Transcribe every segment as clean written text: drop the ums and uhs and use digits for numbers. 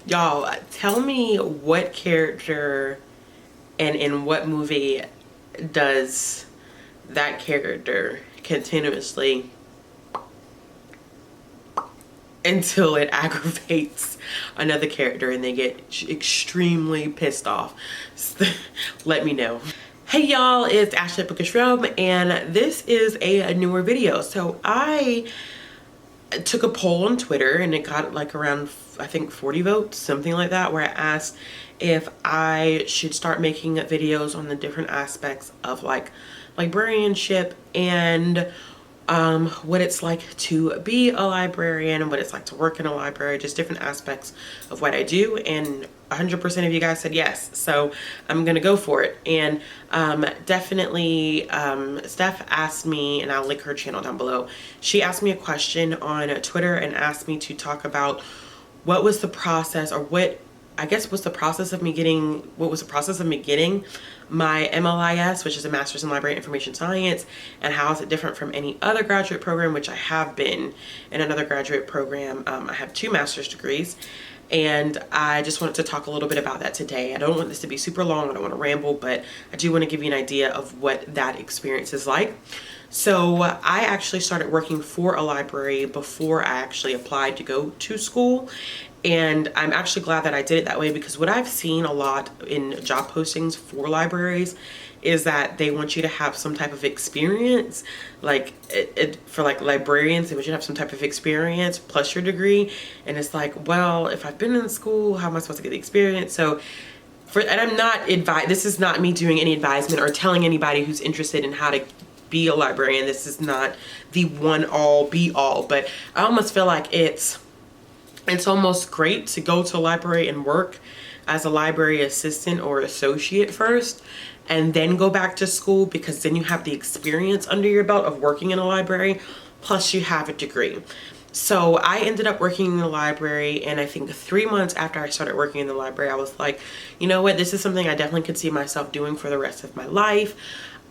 Y'all, tell me what character and in what movie does that character continuously until it aggravates another character and they get extremely pissed off. Let me know. Hey y'all, it's Ashley Bookish Rome, and this is a newer video. So I took a poll on Twitter and it got like around, I think 40 votes, something like that, where I asked if I should start making videos on the different aspects of like librarianship and what it's like to be a librarian and what it's like to work in a library, just different aspects of what I do. And 100% of you guys said yes, so I'm gonna go for it. And definitely Steph asked me, and I'll link her channel down below, she asked me a question on Twitter and asked me to talk about what was the process, or what was the process of me getting my MLIS, which is a Master's in Library Information Science, and how is it different from any other graduate program, which I have been in another graduate program. I have 2 master's degrees, and I just wanted to talk a little bit about that today. I don't want this to be super long, I don't want to ramble, but I do want to give you an idea of what that experience is like. So I actually started working for a library before I actually applied to go to school. And I'm actually glad that I did it that way, because what I've seen a lot in job postings for libraries is that they want you to have some type of experience. Like for like librarians, they want you to have some type of experience plus your degree. And it's like, well, if I've been in school, how am I supposed to get the experience? So and I'm not this is not me doing any advisement or telling anybody who's interested in how to be a librarian. This is not the one all be all, but I almost feel like it's almost great to go to a library and work as a library assistant or associate first, and then go back to school, because then you have the experience under your belt of working in a library, plus you have a degree. So I ended up working in the library, and I think 3 months after I started working in the library, I was like, you know what, this is something I definitely could see myself doing for the rest of my life.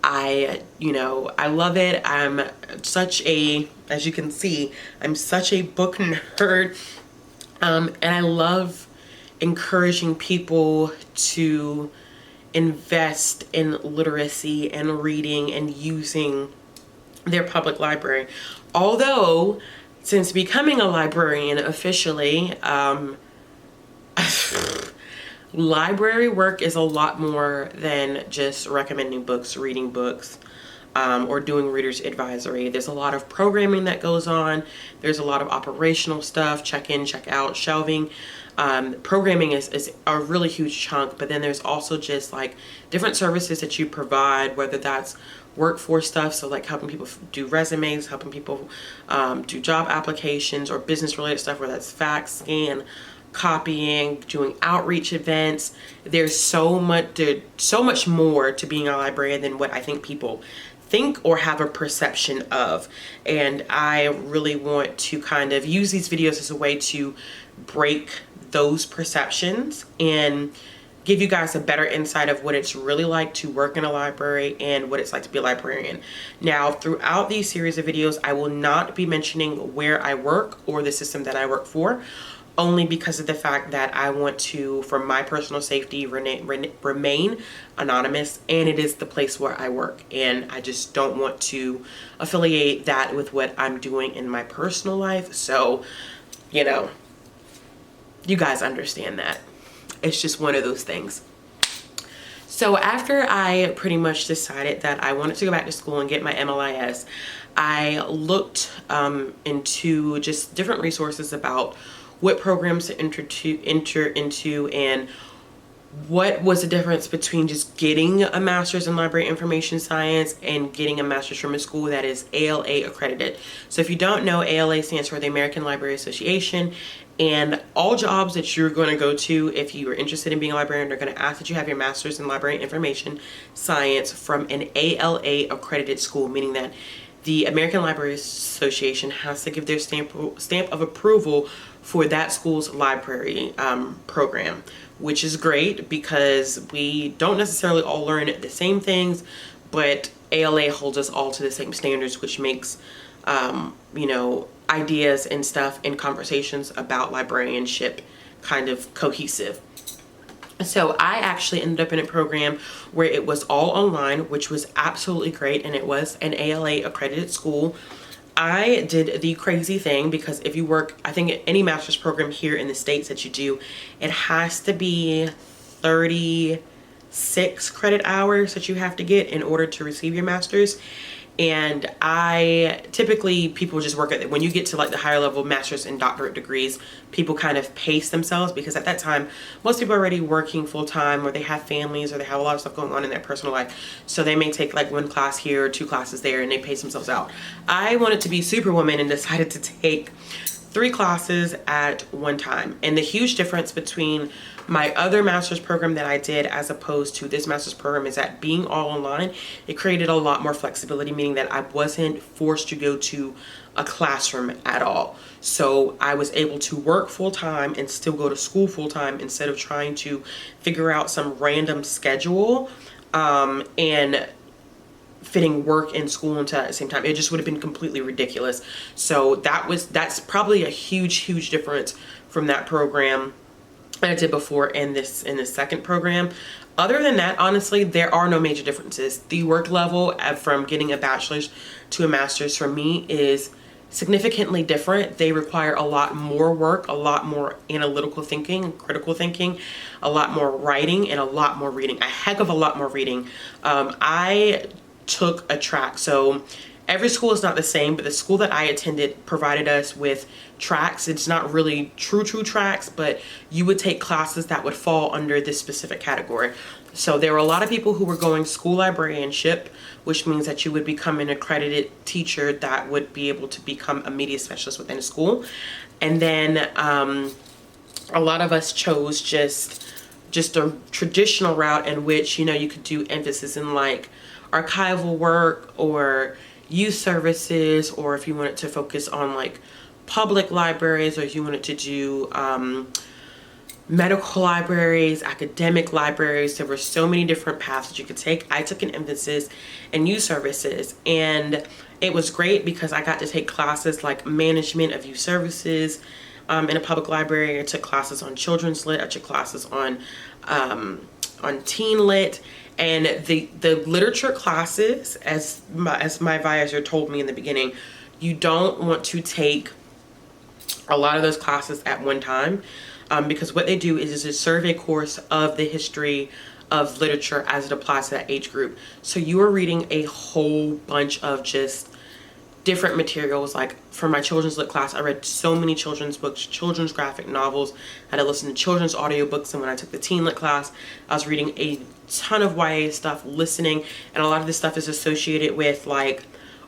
I love it. I'm such a, as you can see, I'm such a book nerd. And I love encouraging people to invest in literacy and reading and using their public library. Although, since becoming a librarian officially, library work is a lot more than just recommending books, reading books, or doing reader's advisory. There's a lot of programming that goes on. There's a lot of operational stuff, check in, check out, shelving. Programming is a really huge chunk, but then there's also just like different services that you provide, whether that's workforce stuff, so like helping people do resumes, helping people do job applications, or business related stuff, whether that's fax, scan, copying, doing outreach events. There's so much more to being a librarian than what I think people think or have a perception of. And I really want to kind of use these videos as a way to break those perceptions and give you guys a better insight of what it's really like to work in a library and what it's like to be a librarian. Now, throughout these series of videos, I will not be mentioning where I work or the system that I work for, only because of the fact that I want to, for my personal safety, remain anonymous, and it is the place where I work, and I just don't want to affiliate that with what I'm doing in my personal life. So, you know, you guys understand that. It's just one of those things. So after I pretty much decided that I wanted to go back to school and get my MLIS, I looked into just different resources about what programs to enter into, and what was the difference between just getting a master's in library information science and getting a master's from a school that is ALA accredited. So if you don't know, ALA stands for the American Library Association, and all jobs that you're going to go to, if you are interested in being a librarian, they're going to ask that you have your master's in library information science from an ALA accredited school, meaning that the American Library Association has to give their stamp of approval for that school's library program, which is great because we don't necessarily all learn the same things, but ALA holds us all to the same standards, which makes, you know, ideas and stuff and conversations about librarianship kind of cohesive. So I actually ended up in a program where it was all online, which was absolutely great, and it was an ALA accredited school. I did the crazy thing because if you work, I think any master's program here in the States that you do, it has to be 36 credit hours that you have to get in order to receive your master's. And I typically, people just work at it. When you get to like the higher level master's and doctorate degrees, people kind of pace themselves, because at that time most people are already working full-time, or they have families, or they have a lot of stuff going on in their personal life, so they may take like one class here or two classes there, and they pace themselves out. I wanted to be Superwoman and decided to take 3 classes at one time. And the huge difference between my other master's program that I did as opposed to this master's program is that being all online, it created a lot more flexibility, meaning that I wasn't forced to go to a classroom at all. So I was able to work full-time and still go to school full-time, instead of trying to figure out some random schedule and fitting work and school into at the same time. It just would have been completely ridiculous. So that's probably a huge difference from that program that I did before in this second program. Other than that, honestly, there are no major differences. The work level from getting a bachelor's to a master's for me is significantly different. They require a lot more work, a lot more analytical thinking, critical thinking, a lot more writing, and a lot more reading. A heck of a lot more reading. I took a track. So every school is not the same, but the school that I attended provided us with tracks. It's not really true tracks, but you would take classes that would fall under this specific category. So there were a lot of people who were going school librarianship, which means that you would become an accredited teacher that would be able to become a media specialist within a school. And then a lot of us chose just a traditional route in which, you know, you could do emphasis in like archival work or youth services, or if you wanted to focus on like public libraries, or if you wanted to do medical libraries, academic libraries. There were so many different paths that you could take. I took an emphasis in youth services, and it was great because I got to take classes like management of youth services in a public library. I took classes on children's lit. I took classes on teen lit. And the literature classes, as my advisor told me in the beginning, you don't want to take a lot of those classes at one time, because what they do is a survey course of the history of literature as it applies to that age group. So you are reading a whole bunch of just different materials. Like for my children's lit class, I read so many children's books, children's graphic novels. I had to listen to children's audiobooks. And when I took the teen lit class, I was reading a ton of YA stuff, listening, and a lot of this stuff is associated with like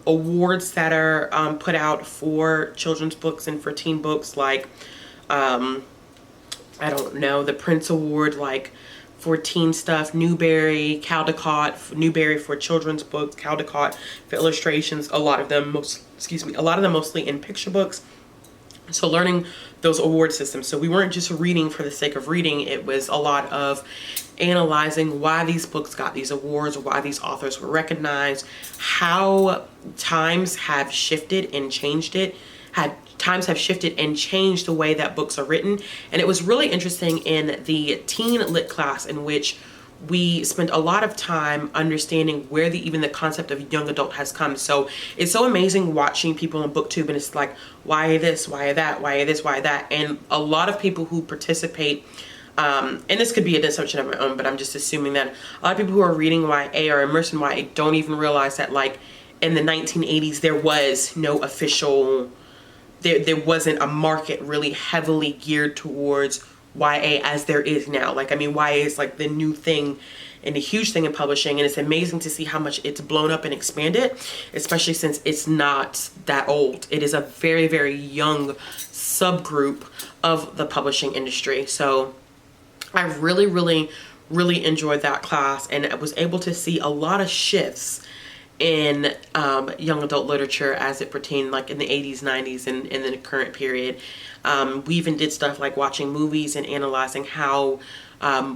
awards that are put out for children's books and for teen books, like I don't know, the Prince Award, like for teen stuff, Newbery, Caldecott, Newbery for children's books, Caldecott for illustrations. A lot of them mostly in picture books. So learning those award systems. So we weren't just reading for the sake of reading. It was a lot of analyzing why these books got these awards, why these authors were recognized, how times have shifted and changed it, times have shifted and changed the way that books are written. And it was really interesting in the teen lit class, in which we spent a lot of time understanding where even the concept of young adult has come. So it's so amazing watching people on BookTube, and it's like, why this, why that, why this, why that. And a lot of people who participate, and this could be an assumption of my own, but I'm just assuming that a lot of people who are reading YA or immersed in YA don't even realize that like in the 1980s, there was no official, there wasn't a market really heavily geared towards YA as there is now. Like, I mean, YA is like the new thing and a huge thing in publishing, and it's amazing to see how much it's blown up and expanded, especially since it's not that old. It is a very, very young subgroup of the publishing industry. So I really, really, really enjoyed that class, and I was able to see a lot of shifts in young adult literature as it pertained like in the 80s, 90s, and in the current period. We even did stuff like watching movies and analyzing how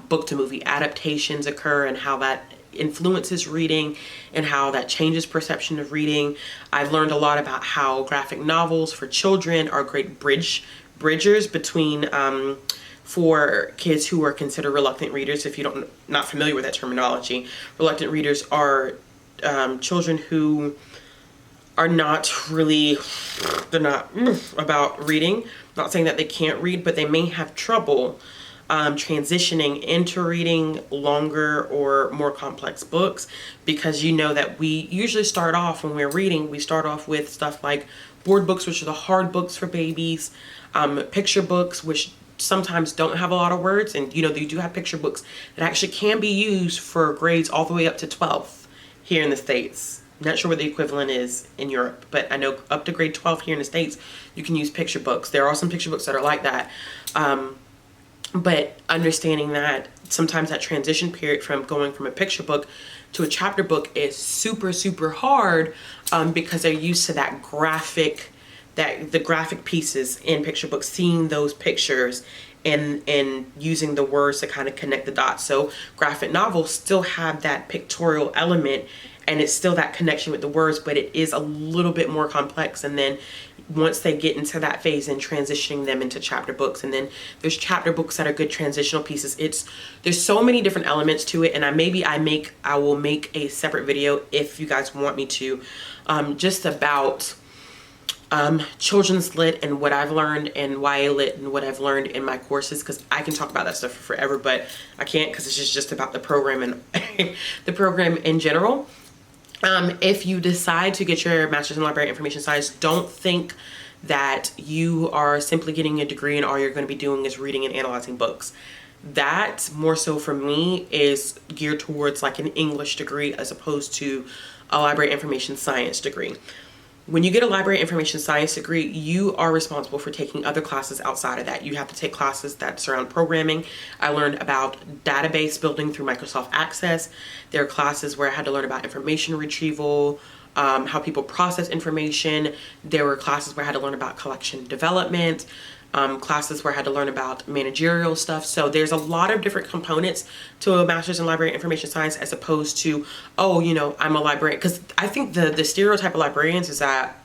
book to movie adaptations occur and how that influences reading and how that changes perception of reading. I've learned a lot about how graphic novels for children are great bridgers between for kids who are considered reluctant readers. If you don't not familiar with that terminology, reluctant readers are children who are not really, they're not about reading. Not saying that they can't read, but they may have trouble transitioning into reading longer or more complex books, because you know that we usually start off when we're reading, we start off with stuff like board books, which are the hard books for babies, picture books, which sometimes don't have a lot of words, and you know, you do have picture books that actually can be used for grades all the way up to 12th here in the States. Not sure what the equivalent is in Europe, but I know up to grade 12 here in the States, you can use picture books. There are some picture books that are like that. But understanding that sometimes that transition period from going from a picture book to a chapter book is super, super hard, because they're used to that graphic, the graphic pieces in picture books, seeing those pictures and using the words to kind of connect the dots. So graphic novels still have that pictorial element, and it's still that connection with the words, but it is a little bit more complex. And then once they get into that phase and transitioning them into chapter books, and then there's chapter books that are good transitional pieces. There's so many different elements to it, and I will make a separate video if you guys want me to, just about children's lit and what I've learned, and YA lit and what I've learned in my courses, because I can talk about that stuff for forever, but I can't, because it's just about the program and the program in general. If you decide to get your master's in library information science, don't think that you are simply getting a degree and all you're going to be doing is reading and analyzing books. That, more so for me, is geared towards like an English degree as opposed to a library information science degree. When you get a library information science degree, you are responsible for taking other classes outside of that. You have to take classes that surround programming. I learned about database building through Microsoft Access. There are classes where I had to learn about information retrieval, how people process information. There were classes where I had to learn about collection development, classes where I had to learn about managerial stuff. So there's a lot of different components to a master's in library information science, as opposed to, oh, you know, I'm a librarian. Because I think the stereotype of librarians is that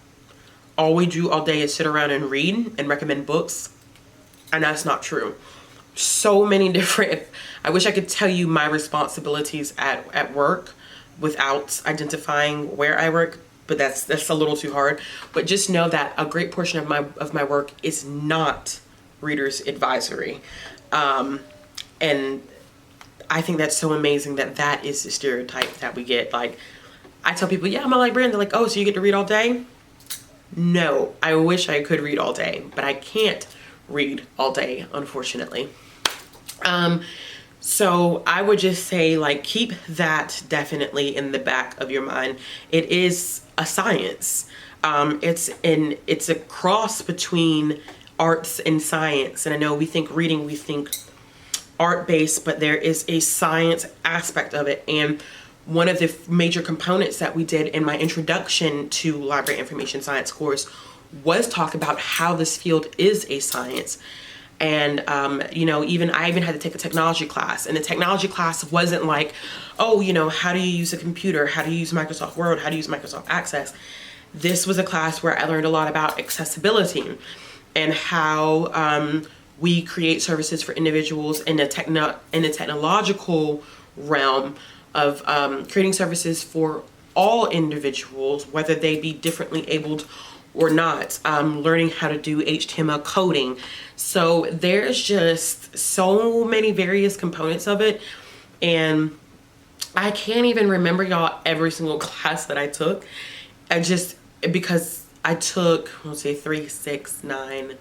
all we do all day is sit around and read and recommend books. And that's not true. So many different, I wish I could tell you my responsibilities at work without identifying where I work, but that's a little too hard. But just know that a great portion of my work is not readers advisory, and I think that's so amazing that is the stereotype that we get. Like, I tell people, yeah, I'm a librarian. They're like, oh, so you get to read all day? No, I wish I could read all day, but I can't read all day, unfortunately. So I would just say, like, keep that definitely in the back of your mind. It is a science. It's a cross between arts and science. And I know we think reading, we think art-based, but there is a science aspect of it. And one of the major components that we did in my introduction to library information science course was talk about how this field is a science. And, you know, I even had to take a technology class, and the technology class wasn't like, oh, you know, how do you use a computer? How do you use Microsoft Word? How do you use Microsoft Access? This was a class where I learned a lot about accessibility and how we create services for individuals in the technological realm of creating services for all individuals, whether they be differently abled or not, learning how to do HTML coding. So there's just so many various components of it, and I can't even remember, y'all, every single class that I took. Because I took, let's say 3, 6, 9,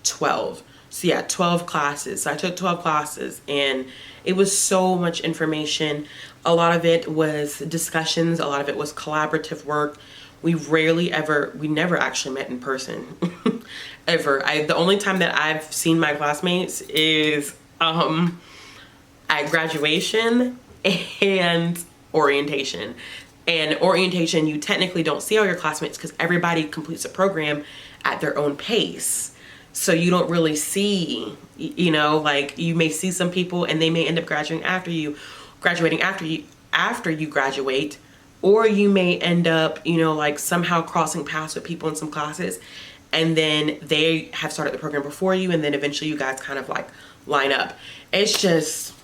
12. So yeah, 12 classes. So I took 12 classes, and it was so much information. A lot of it was discussions. A lot of it was collaborative work. We never actually met in person, ever. The only time that I've seen my classmates is at graduation and orientation. And orientation, you technically don't see all your classmates because everybody completes a program at their own pace. So you don't really see, you know, like, you may see some people and they may end up graduating after you graduate. Or you may end up, you know, like somehow crossing paths with people in some classes and then they have started the program before you, and then eventually you guys kind of like line up. It's just,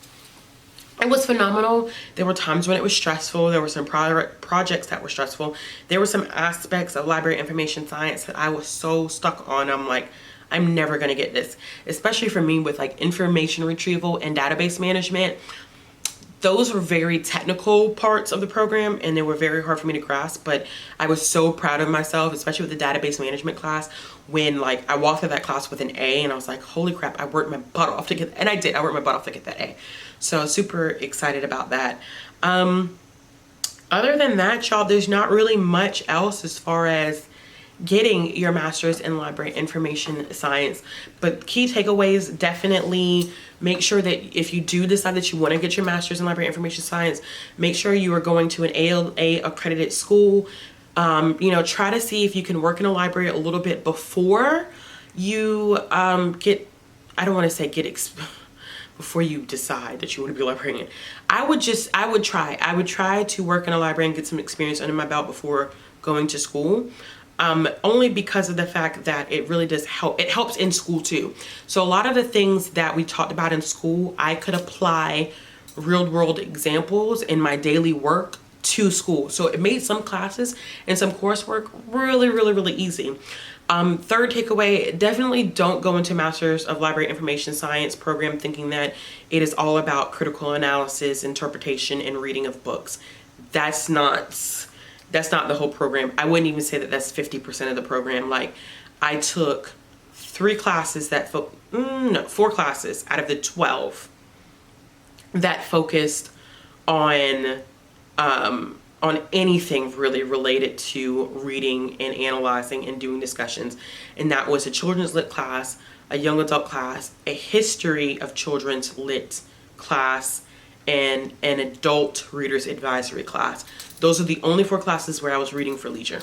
it was phenomenal. There were times when it was stressful. There were some projects that were stressful. There were some aspects of library information science that I was so stuck on. I'm like, I'm never gonna get this, especially for me with like information retrieval and database management. Those were very technical parts of the program, and they were very hard for me to grasp, but I was so proud of myself, especially with the database management class, when like I walked through that class with an A, and I was like, holy crap, I worked my butt off to get, and I did, I worked my butt off to get that A. So super excited about that. Other than that, y'all, there's not really much else as far as getting your master's in library information science. But key takeaways, definitely make sure that if you do decide that you want to get your master's in library information science, make sure you are going to an ALA accredited school. You know, try to see if you can work in a library a little bit before you get, I don't want to say before you decide that you want to be a librarian. I would try to work in a library and get some experience under my belt before going to school. Only because of the fact that it really does help. It helps in school too. So a lot of the things that we talked about in school, I could apply real world examples in my daily work to school. So it made some classes and some coursework really easy. Third takeaway, definitely don't go into Master's of Library Information Science program thinking that it is all about critical analysis, interpretation, and reading of books. That's not the whole program. I wouldn't even say that that's 50% of the program. Like, I took 4 classes out of the 12 that focused on anything really related to reading and analyzing and doing discussions. And that was a children's lit class, a young adult class, a history of children's lit class, and an adult reader's advisory class. Those are the only 4 classes where I was reading for leisure.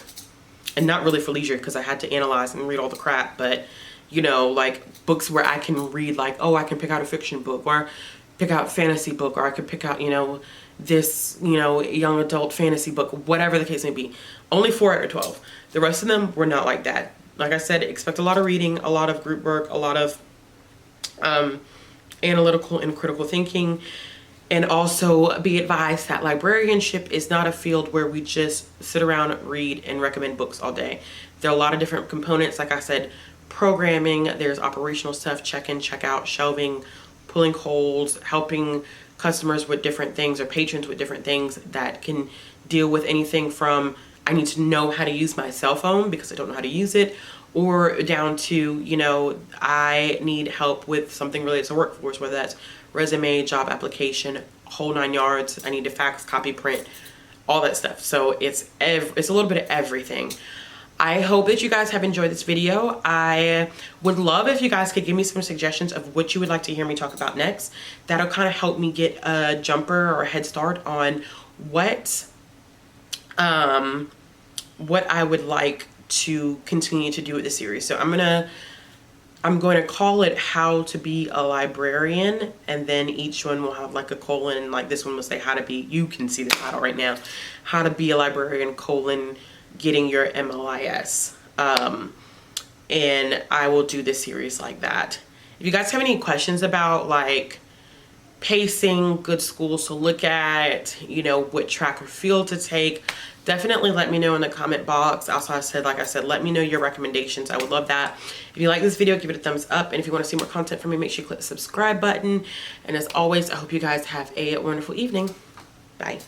And not really for leisure because I had to analyze and read all the crap, but you know, like books where I can read, like, oh, I can pick out a fiction book, or pick out a fantasy book, or I could pick out, you know, this, you know, young adult fantasy book, whatever the case may be. Only 4 out of 12. The rest of them were not like that. Like I said, expect a lot of reading, a lot of group work, a lot of analytical and critical thinking. And also be advised that librarianship is not a field where we just sit around, read, and recommend books all day. There are a lot of different components. Like I said, programming, there's operational stuff, check-in, check-out, shelving, pulling holds, helping customers with different things or patrons with different things that can deal with anything from, I need to know how to use my cell phone because I don't know how to use it, or down to, you know, I need help with something related to workforce, whether that's resume, job application, whole 9 yards. I need to fax, copy, print, all that stuff. So it's a little bit of everything. I hope that you guys have enjoyed this video. I would love if you guys could give me some suggestions of what you would like to hear me talk about next. That'll kind of help me get a jumper or a head start on what I would like to continue to do with the series. So I'm going to call it How to Be a Librarian, and then each one will have like a colon, like this one will say how to be, you can see the title right now, How to Be a Librarian, colon, getting your MLIS. And I will do this series like that. If you guys have any questions about like pacing, good schools to look at, you know, what track or field to take, definitely let me know in the comment box. Also, like I said, let me know your recommendations. I would love that. If you like this video, give it a thumbs up. And if you want to see more content from me, make sure you click the subscribe button. And as always, I hope you guys have a wonderful evening. Bye.